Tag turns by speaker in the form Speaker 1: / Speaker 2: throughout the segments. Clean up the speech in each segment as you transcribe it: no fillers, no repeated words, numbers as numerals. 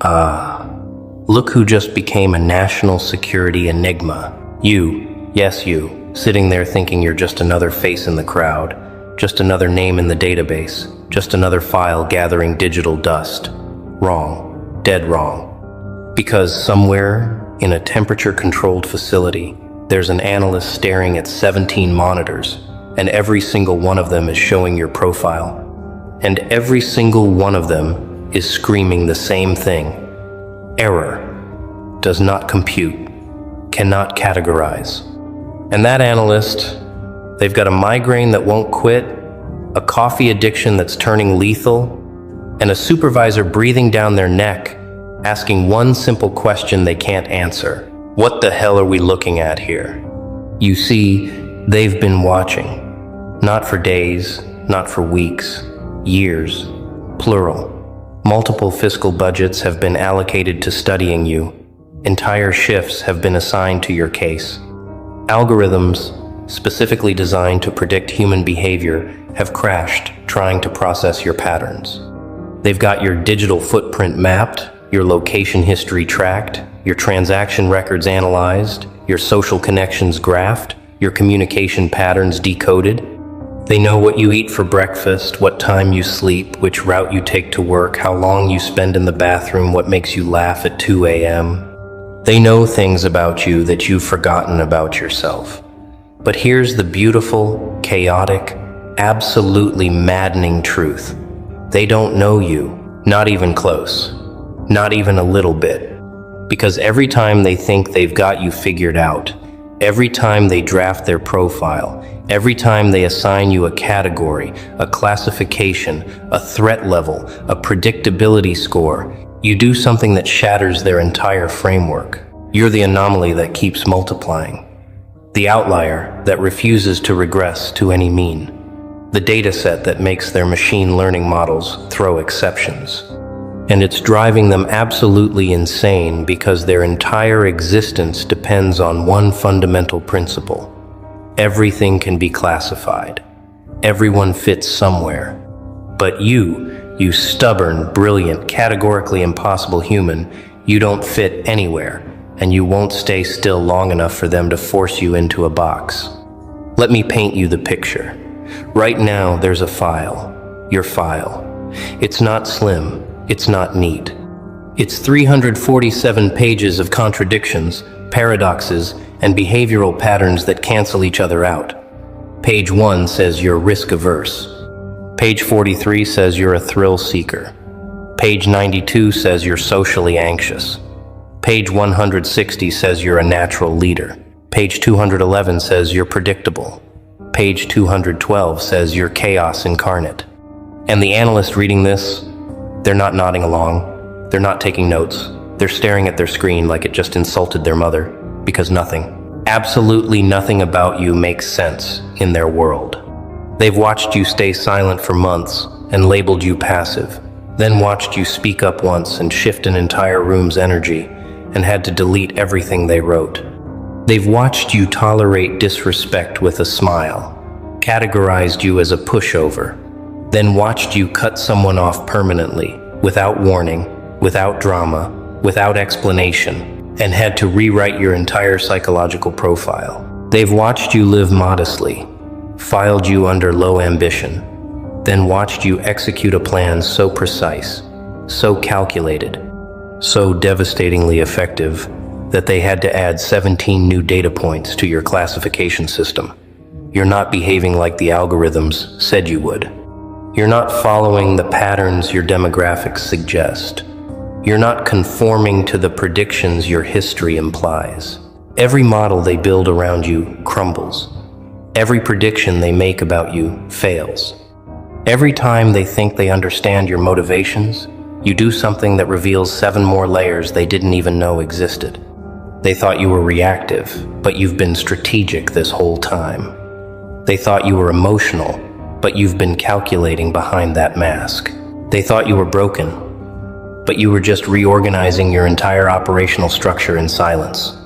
Speaker 1: Look who just became a national security enigma. You, yes you, sitting there thinking you're just another face in the crowd, just another name in the database, just another file gathering digital dust. Wrong. Dead wrong. Because somewhere in a temperature-controlled facility, there's an analyst staring at 17 monitors, and every single one of them is showing your profile. And every single one of them is screaming the same thing. Error. Does not compute. Cannot categorize. And that analyst, they've got a migraine that won't quit, a coffee addiction that's turning lethal, and a supervisor breathing down their neck, asking one simple question they can't answer. What the hell are we looking at here? You see, they've been watching. Not for days, not for weeks, years, plural. Multiple fiscal budgets have been allocated to studying you. Entire shifts have been assigned to your case. Algorithms, specifically designed to predict human behavior, have crashed trying to process your patterns. They've got your digital footprint mapped, your location history tracked, your transaction records analyzed, your social connections graphed, your communication patterns decoded. They know what you eat for breakfast, what time you sleep, which route you take to work, how long you spend in the bathroom, what makes you laugh at 2 a.m. They know things about you that you've forgotten about yourself. But here's the beautiful, chaotic, absolutely maddening truth. They don't know you, not even close, not even a little bit. Because every time they think they've got you figured out, every time they draft their profile, every time they assign you a category, a classification, a threat level, a predictability score, you do something that shatters their entire framework. You're the anomaly that keeps multiplying. The outlier that refuses to regress to any mean. The data set that makes their machine learning models throw exceptions. And it's driving them absolutely insane because their entire existence depends on one fundamental principle. Everything can be classified. Everyone fits somewhere. But you stubborn, brilliant, categorically impossible human, you don't fit anywhere, and you won't stay still long enough for them to force you into a box. Let me paint you the picture. Right now, there's a file. Your file. It's not slim. It's not neat. It's 347 pages of contradictions, paradoxes, and behavioral patterns that cancel each other out. Page 1 says you're risk-averse. Page 43 says you're a thrill seeker. Page 92 says you're socially anxious. Page 160 says you're a natural leader. Page 211 says you're predictable. Page 212 says you're chaos incarnate. And the analyst reading this, they're not nodding along. They're not taking notes. They're staring at their screen like it just insulted their mother, because nothing, absolutely nothing about you makes sense in their world. They've watched you stay silent for months and labeled you passive, then watched you speak up once and shift an entire room's energy and had to delete everything they wrote. They've watched you tolerate disrespect with a smile, categorized you as a pushover, then watched you cut someone off permanently, without warning, without drama, without explanation, and had to rewrite your entire psychological profile. They've watched you live modestly, filed you under low ambition, then watched you execute a plan so precise, so calculated, so devastatingly effective that they had to add 17 new data points to your classification system. You're not behaving like the algorithms said you would. You're not following the patterns your demographics suggest. You're not conforming to the predictions your history implies. Every model they build around you crumbles. Every prediction they make about you fails. Every time they think they understand your motivations, you do something that reveals 7 more layers they didn't even know existed. They thought you were reactive, but you've been strategic this whole time. They thought you were emotional, but you've been calculating behind that mask. They thought you were broken, but you were just reorganizing your entire operational structure in silence.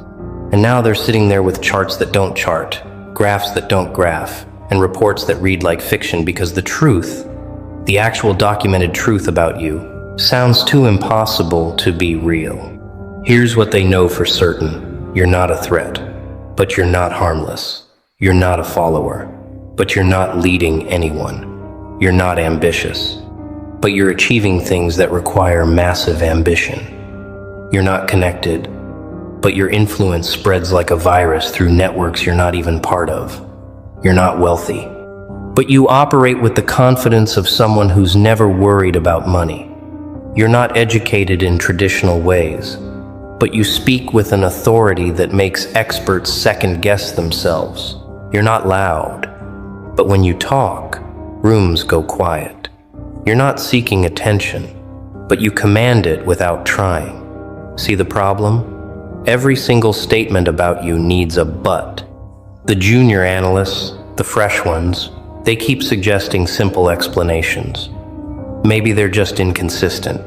Speaker 1: And now they're sitting there with charts that don't chart, graphs that don't graph, and reports that read like fiction because the truth, the actual documented truth about you, Sounds too impossible to be real. Here's what they know for certain. You're not a threat, but you're not harmless. You're not a follower, but you're not leading anyone. You're not ambitious, but you're achieving things that require massive ambition. You're not connected, but your influence spreads like a virus through networks you're not even part of. You're not wealthy, but you operate with the confidence of someone who's never worried about money. You're not educated in traditional ways, but you speak with an authority that makes experts second-guess themselves. You're not loud, but when you talk, rooms go quiet. You're not seeking attention, but you command it without trying. See the problem? Every single statement about you needs a but. The junior analysts, the fresh ones, they keep suggesting simple explanations. Maybe they're just inconsistent.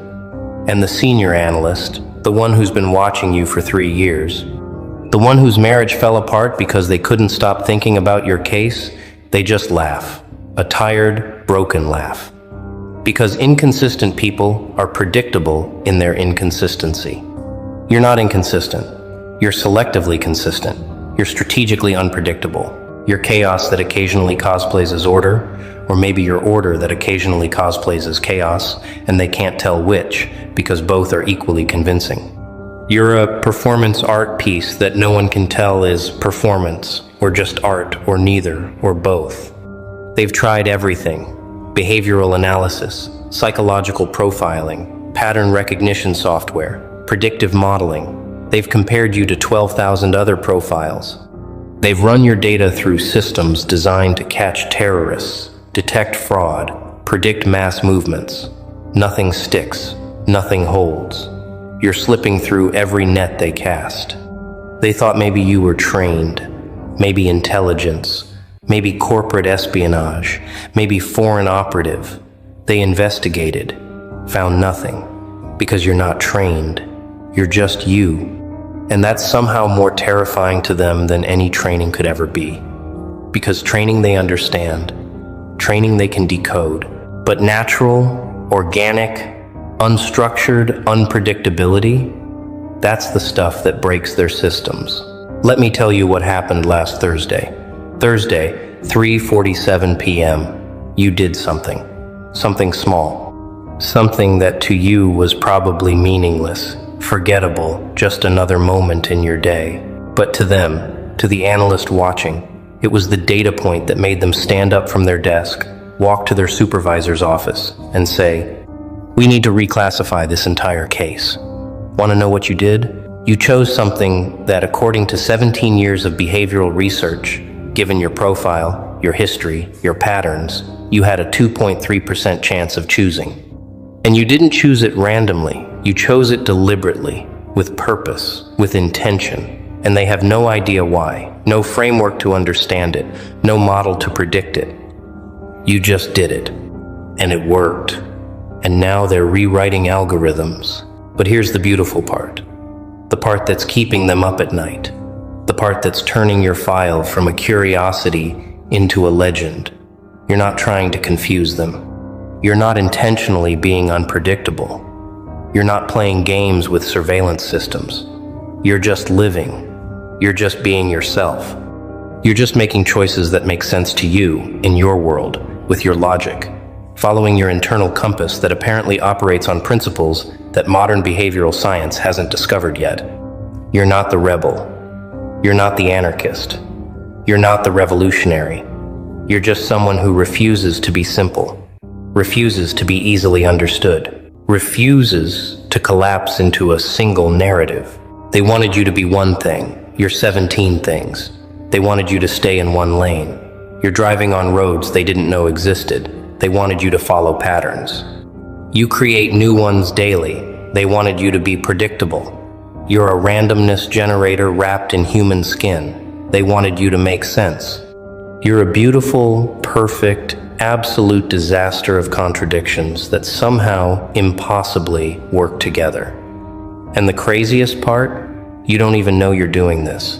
Speaker 1: And the senior analyst, the one who's been watching you for 3 years, the one whose marriage fell apart because they couldn't stop thinking about your case, they just laugh. A tired, broken laugh. Because inconsistent people are predictable in their inconsistency. You're not inconsistent. You're selectively consistent. You're strategically unpredictable. You're chaos that occasionally cosplays as order, or maybe you're order that occasionally cosplays as chaos, and they can't tell which, because both are equally convincing. You're a performance art piece that no one can tell is performance, or just art, or neither, or both. They've tried everything: behavioral analysis, psychological profiling, pattern recognition software, predictive modeling. They've compared you to 12,000 other profiles. They've run your data through systems designed to catch terrorists, detect fraud, predict mass movements. Nothing sticks, nothing holds. You're slipping through every net they cast. They thought maybe you were trained, maybe intelligence, maybe corporate espionage, maybe foreign operative. They investigated, found nothing, because you're not trained. You're just you. And that's somehow more terrifying to them than any training could ever be. Because training they understand, training they can decode. But natural, organic, unstructured unpredictability, that's the stuff that breaks their systems. Let me tell you what happened last Thursday. Thursday, 3:47 p.m., you did something. Something small. Something that to you was probably meaningless, forgettable, just another moment in your day. But to them, to the analyst watching, it was the data point that made them stand up from their desk, walk to their supervisor's office, and say, "We need to reclassify this entire case." Want to know what you did? You chose something that, according to 17 years of behavioral research, given your profile, your history, your patterns, you had a 2.3% chance of choosing. And you didn't choose it randomly. You chose it deliberately, with purpose, with intention. And they have no idea why, no framework to understand it, no model to predict it. You just did it. And it worked. And now they're rewriting algorithms. But here's the beautiful part. The part that's keeping them up at night. The part that's turning your file from a curiosity into a legend. You're not trying to confuse them. You're not intentionally being unpredictable. You're not playing games with surveillance systems. You're just living. You're just being yourself. You're just making choices that make sense to you, in your world, with your logic, following your internal compass that apparently operates on principles that modern behavioral science hasn't discovered yet. You're not the rebel. You're not the anarchist. You're not the revolutionary. You're just someone who refuses to be simple, refuses to be easily understood, refuses to collapse into a single narrative. They wanted you to be one thing, you're 17 things. They wanted you to stay in one lane. You're driving on roads they didn't know existed. They wanted you to follow patterns. You create new ones daily. They wanted you to be predictable. You're a randomness generator wrapped in human skin. They wanted you to make sense. You're a beautiful, perfect, absolute disaster of contradictions that somehow impossibly work together. And the craziest part, you don't even know you're doing this.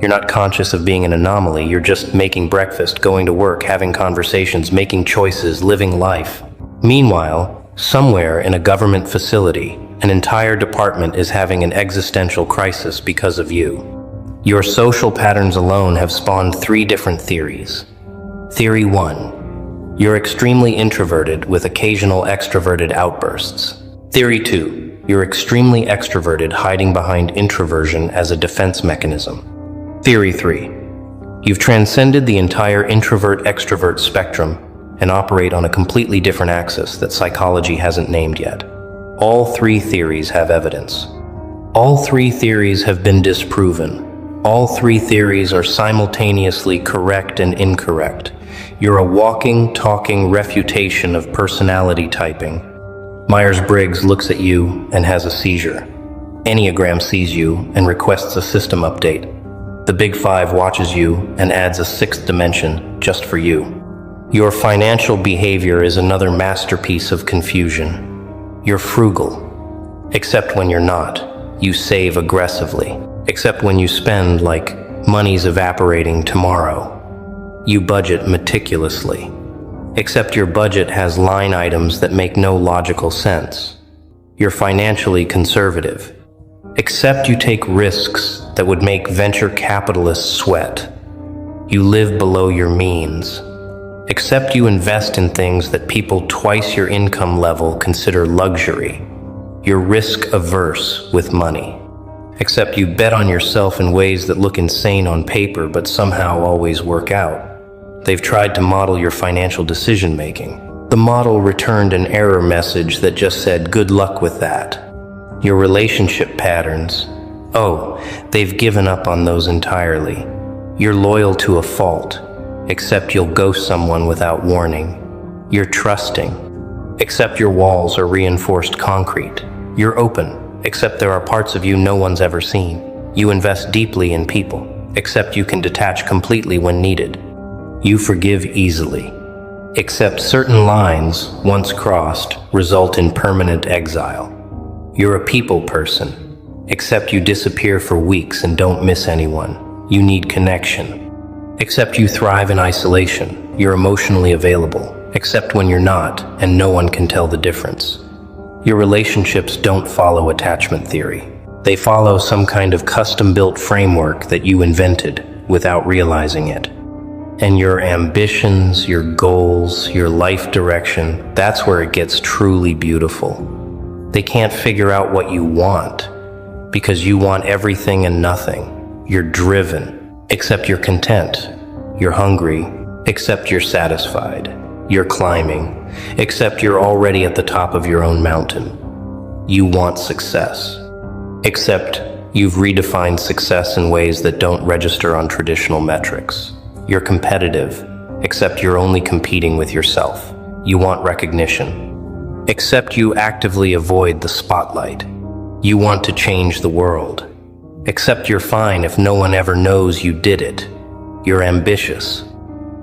Speaker 1: You're not conscious of being an anomaly. You're just making breakfast, going to work, having conversations, making choices, living life. Meanwhile, Somewhere in a government facility, an entire department is having an existential crisis because of you. Your social patterns alone have spawned 3 different theories. Theory 1. You're extremely introverted with occasional extroverted outbursts. Theory 2. You're extremely extroverted, hiding behind introversion as a defense mechanism. Theory 3. You've transcended the entire introvert-extrovert spectrum and operate on a completely different axis that psychology hasn't named yet. All 3 theories have evidence. All 3 theories have been disproven. All 3 theories are simultaneously correct and incorrect. You're a walking, talking refutation of personality typing. Myers-Briggs looks at you and has a seizure. Enneagram sees you and requests a system update. The Big Five watches you and adds a 6th dimension just for you. Your financial behavior is another masterpiece of confusion. You're frugal, except when you're not. You save aggressively, except when you spend like money's evaporating tomorrow. You budget meticulously, except your budget has line items that make no logical sense. You're financially conservative, except you take risks that would make venture capitalists sweat. You live below your means, except you invest in things that people twice your income level consider luxury. You're risk-averse with money, except you bet on yourself in ways that look insane on paper but somehow always work out. They've tried to model your financial decision-making. The model returned an error message that just said, "Good luck with that." Your relationship patterns, oh, they've given up on those entirely. You're loyal to a fault, except you'll ghost someone without warning. You're trusting, except your walls are reinforced concrete. You're open, except there are parts of you no one's ever seen. You invest deeply in people, except you can detach completely when needed. You forgive easily, except certain lines, once crossed, result in permanent exile. You're a people person, except you disappear for weeks and don't miss anyone. You need connection, except you thrive in isolation. You're emotionally available, except when you're not, and no one can tell the difference. Your relationships don't follow attachment theory. They follow some kind of custom-built framework that you invented without realizing it. And your ambitions, your goals, your life direction, that's where it gets truly beautiful. They can't figure out what you want, because you want everything and nothing. You're driven, except you're content. You're hungry, except you're satisfied. You're climbing, except you're already at the top of your own mountain. You want success, except you've redefined success in ways that don't register on traditional metrics. You're competitive, except you're only competing with yourself. You want recognition, except you actively avoid the spotlight. You want to change the world, except you're fine if no one ever knows you did it. You're ambitious,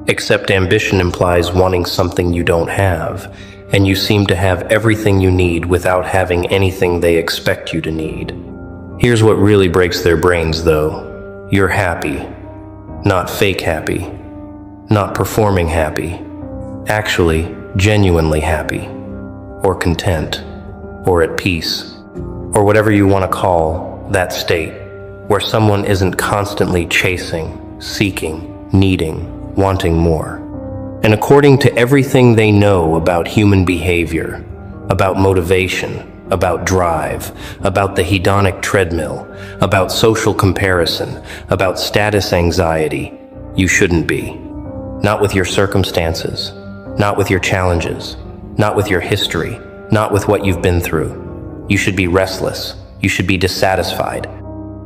Speaker 1: except ambition implies wanting something you don't have, and you seem to have everything you need without having anything they expect you to need. Here's what really breaks their brains, though. You're happy, not fake happy, not performing happy, actually genuinely happy, or content, or at peace, or whatever you want to call that state, where someone isn't constantly chasing, seeking, needing, wanting more. And according to everything they know about human behavior, about motivation, about drive, about the hedonic treadmill, about social comparison, about status anxiety, you shouldn't be. Not with your circumstances, not with your challenges, not with your history, not with what you've been through. You should be restless. You should be dissatisfied.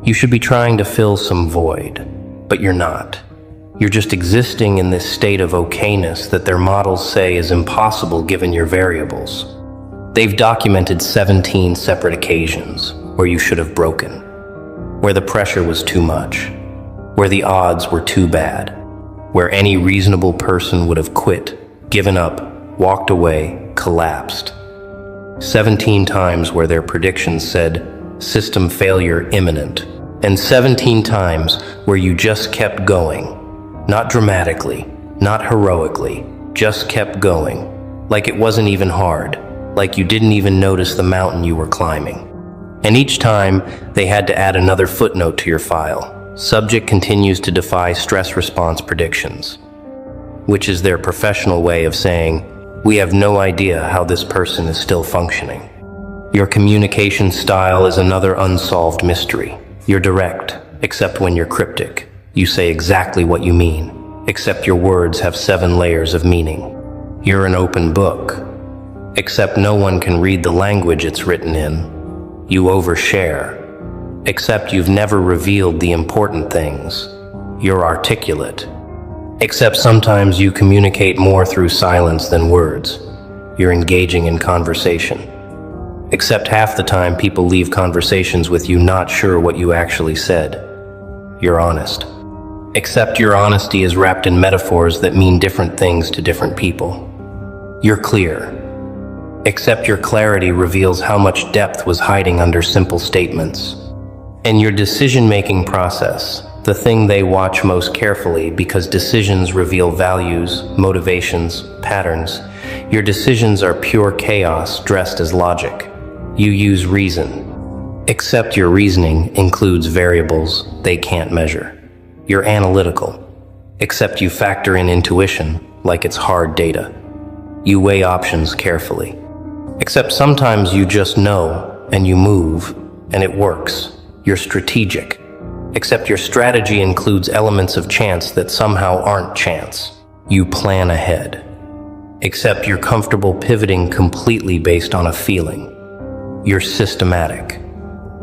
Speaker 1: You should be trying to fill some void, but you're not. You're just existing in this state of okayness that their models say is impossible given your variables. They've documented 17 separate occasions where you should have broken, where the pressure was too much, where the odds were too bad, where any reasonable person would have quit, given up, walked away, collapsed. 17 times where their predictions said, system failure imminent, and 17 times where you just kept going. Not dramatically, not heroically, just kept going, like it wasn't even hard, like you didn't even notice the mountain you were climbing. And each time, they had to add another footnote to your file. Subject continues to defy stress response predictions, which is their professional way of saying, we have no idea how this person is still functioning. Your communication style is another unsolved mystery. You're direct, except when you're cryptic. You say exactly what you mean, except your words have 7 layers of meaning. You're an open book, except no one can read the language it's written in. You overshare, except you've never revealed the important things. You're articulate, except sometimes you communicate more through silence than words. You're engaging in conversation, except half the time people leave conversations with you not sure what you actually said. You're honest, except your honesty is wrapped in metaphors that mean different things to different people. You're clear, except your clarity reveals how much depth was hiding under simple statements. And your decision-making process, the thing they watch most carefully because decisions reveal values, motivations, patterns. Your decisions are pure chaos dressed as logic. You use reason, except your reasoning includes variables they can't measure. You're analytical, except you factor in intuition like it's hard data. You weigh options carefully, except sometimes you just know and you move and it works. You're strategic, except your strategy includes elements of chance that somehow aren't chance. You plan ahead, except you're comfortable pivoting completely based on a feeling. You're systematic,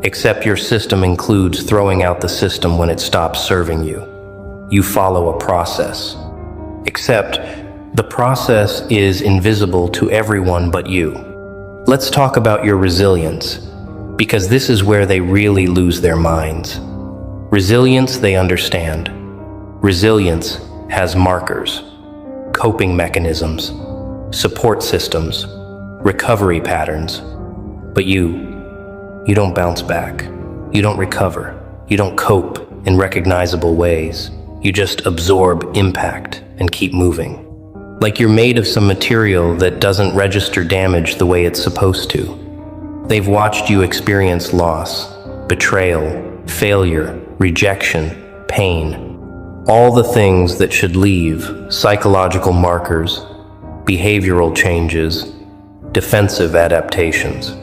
Speaker 1: except your system includes throwing out the system when it stops serving you. You follow a process, except the process is invisible to everyone but you. Let's talk about your resilience, because this is where they really lose their minds. Resilience they understand. Resilience has markers, coping mechanisms, support systems, recovery patterns. But you don't bounce back. You don't recover. You don't cope in recognizable ways. You just absorb impact and keep moving. Like you're made of some material that doesn't register damage the way it's supposed to. They've watched you experience loss, betrayal, failure, rejection, pain. All the things that should leave psychological markers, behavioral changes, defensive adaptations.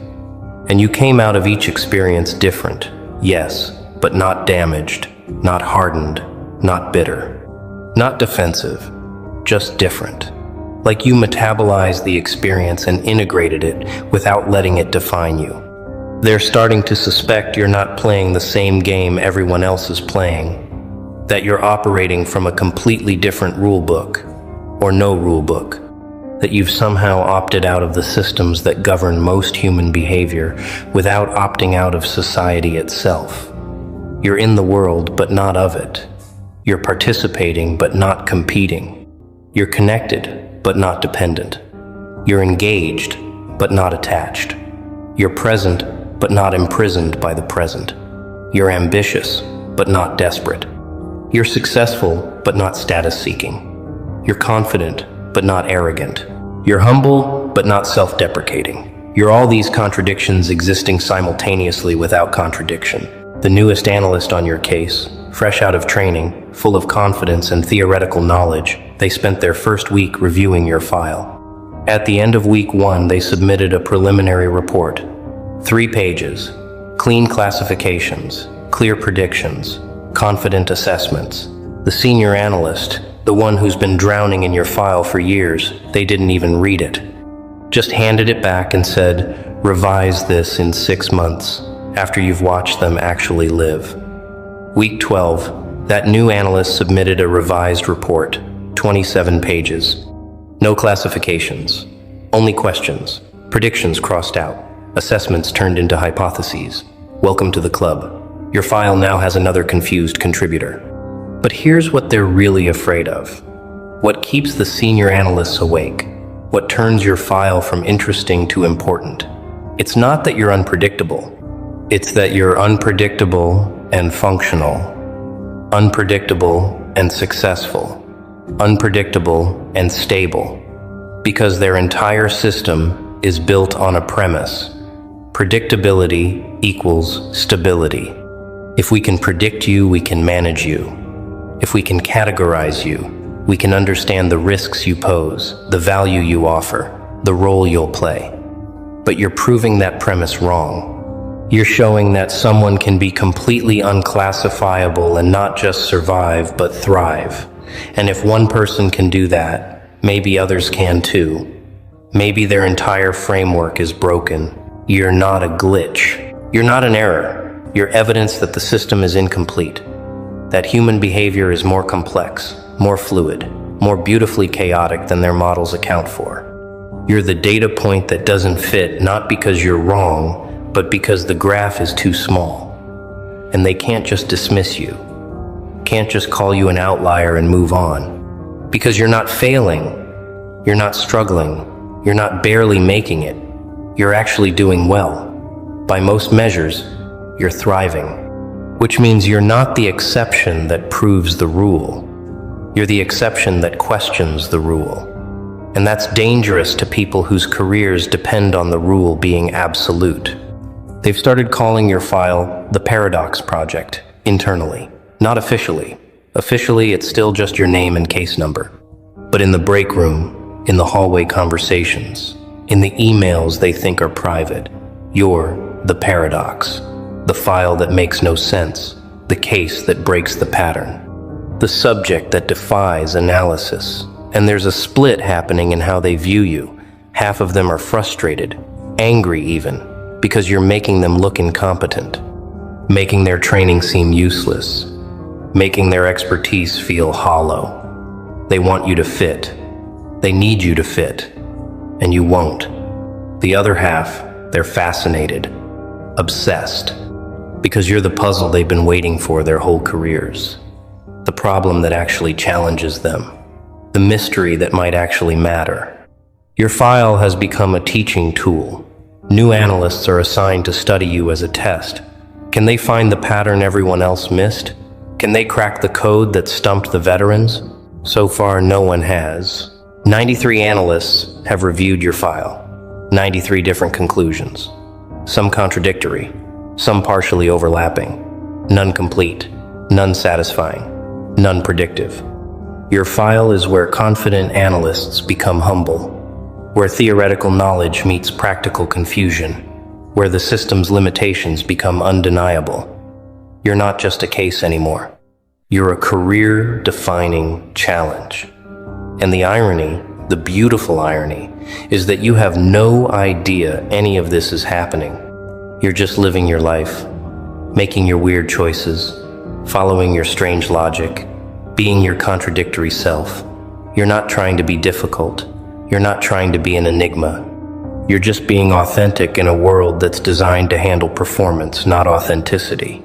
Speaker 1: And you came out of each experience different, yes, but not damaged, not hardened, not bitter, not defensive, just different. Like you metabolized the experience and integrated it without letting it define you. They're starting to suspect you're not playing the same game everyone else is playing, that you're operating from a completely different rule book, or no rule book, that you've somehow opted out of the systems that govern most human behavior without opting out of society itself. You're in the world, but not of it. You're participating, but not competing. You're connected, but not dependent. You're engaged, but not attached. You're present, but not imprisoned by the present. You're ambitious, but not desperate. You're successful, but not status-seeking. You're confident, but not arrogant. You're humble, but not self-deprecating. You're all these contradictions existing simultaneously without contradiction. The newest analyst on your case, fresh out of training, full of confidence and theoretical knowledge, they spent their first week reviewing your file. At the end of week 1, they submitted a preliminary report. 3 pages, clean classifications, clear predictions, confident assessments. The senior analyst, the one who's been drowning in your file for years, they didn't even read it. Just handed it back and said, revise this in 6 months, after you've watched them actually live. Week 12, that new analyst submitted a revised report, 27 pages. No classifications, only questions, predictions crossed out, assessments turned into hypotheses. Welcome to the club. Your file now has another confused contributor. But here's what they're really afraid of. What keeps the senior analysts awake? What turns your file from interesting to important? It's not that you're unpredictable. It's that you're unpredictable and functional, unpredictable and successful, unpredictable and stable, because their entire system is built on a premise. Predictability equals stability. If we can predict you, we can manage you. If we can categorize you, we can understand the risks you pose, the value you offer, the role you'll play. But you're proving that premise wrong. You're showing that someone can be completely unclassifiable and not just survive, but thrive. And if one person can do that, maybe others can too. Maybe their entire framework is broken. You're not a glitch. You're not an error. You're evidence that the system is incomplete, that human behavior is more complex, more fluid, more beautifully chaotic than their models account for. You're the data point that doesn't fit, not because you're wrong, but because the graph is too small. And they can't just dismiss you, can't just call you an outlier and move on. Because you're not failing, you're not struggling, you're not barely making it. You're actually doing well. By most measures, you're thriving. Which means you're not the exception that proves the rule. You're the exception that questions the rule. And that's dangerous to people whose careers depend on the rule being absolute. They've started calling your file the Paradox Project, internally, not officially. Officially, it's still just your name and case number. But in the break room, in the hallway conversations, in the emails they think are private, you're the paradox, the file that makes no sense, the case that breaks the pattern, the subject that defies analysis. And there's a split happening in how they view you. Half of them are frustrated, angry even, because you're making them look incompetent, making their training seem useless, making their expertise feel hollow. They want you to fit. They need you to fit. And you won't. The other half, they're fascinated, obsessed, because you're the puzzle they've been waiting for their whole careers. The problem that actually challenges them. The mystery that might actually matter. Your file has become a teaching tool. New analysts are assigned to study you as a test. Can they find the pattern everyone else missed? Can they crack the code that stumped the veterans? So far, no one has. 93 analysts have reviewed your file. 93 different conclusions. Some contradictory, some partially overlapping, none complete, none satisfying, none predictive. Your file is where confident analysts become humble, where theoretical knowledge meets practical confusion, where the system's limitations become undeniable. You're not just a case anymore. You're a career-defining challenge. And the irony, the beautiful irony, is that you have no idea any of this is happening. You're just living your life, making your weird choices, following your strange logic, being your contradictory self. You're not trying to be difficult. You're not trying to be an enigma. You're just being authentic in a world that's designed to handle performance, not authenticity.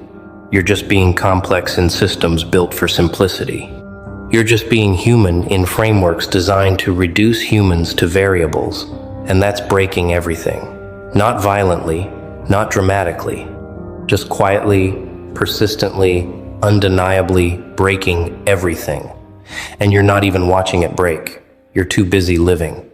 Speaker 1: You're just being complex in systems built for simplicity. You're just being human in frameworks designed to reduce humans to variables, and that's breaking everything. Not violently, not dramatically, just quietly, persistently, undeniably breaking everything. And you're not even watching it break. You're too busy living.